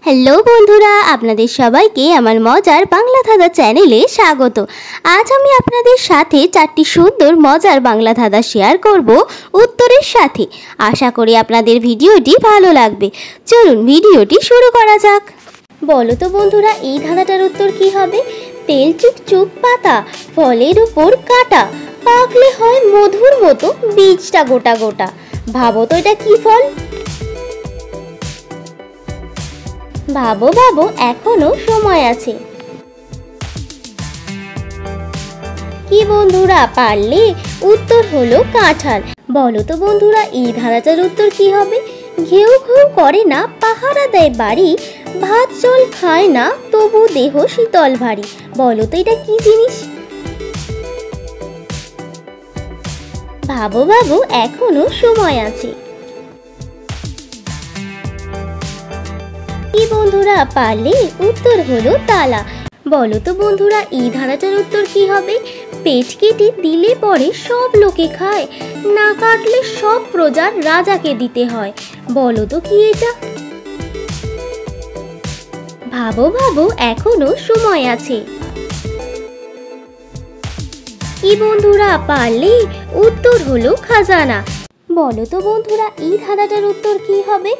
Hello বন্ধুরা, আপনাদের সবাইকে আমার মজার বাংলা ধাঁধা চ্যানেলে স্বাগত। আজ আমি আপনাদের সাথে চারটি সুন্দর মজার বাংলা ধাঁধা শেয়ার করব উত্তরের সাথে। আশা করি আপনাদের ভিডিওটি ভালো লাগবে। চলুন ভিডিওটি শুরু করা যাক। বলো তো বন্ধুরা, এই ধাঁধাটার উত্তর কি হবে? তেল চুকচুক পাতা, ফলের উপর কাটা, পাকলে হয় মধুর মতো, বীজটা গোটা গোটা। ভাবো তো এটা কি ফল? ভাবো ভাবো, এখনো সময় আছে। কি বন্ধুরা, পারলে? উত্তর হলো কাঁঠাল। বলো তো বন্ধুরা, এই ধাঁধাটার উত্তর কি হবে? ঘেউ ঘেউ করে না, পাহারা দেয় বাড়ি, ভাত জল খায় না, তবু দেহ শীতল ভারী। বলো তো এটা কি জিনিস? ভাবো ভাবো, এখনো সময় আছে। কি বন্ধুরা, পারলে? উত্তর হলো তালা। বলো তো বন্ধুরা, এই ধাঁধাটার উত্তর কি হবে? পেট কেটে দিলে পরে সব লোকে খায়, না কাটলে সব প্রজার রাজাকে দিতে হয়। বলো তো কি এটা? ভাবো ভাবো, এখনো সময় আছে। কি বন্ধুরা, পারলে? উত্তর হলো খাজানা। বলো তো বন্ধুরা, এই ধাঁধাটার উত্তর কি হবে?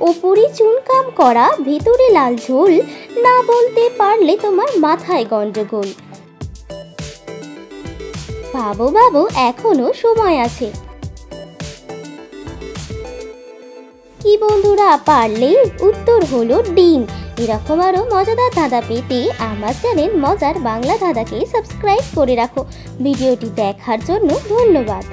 ওপরে চুনকাম করা, ভেতরে লাল ঝোল, না বলতে পারলে তোমার মাথায় গন্ডগোল। ভাবো ভাবো, এখনো সময় আছে। কি বন্ধুরা, পারলে? উত্তর হলো ডিম। এরকম আরো মজাদার ধাঁধা পেতে আমার চ্যানেল মজার বাংলা ধাঁধাকে সাবস্ক্রাইব করে রাখো। ভিডিওটি দেখার জন্য ধন্যবাদ।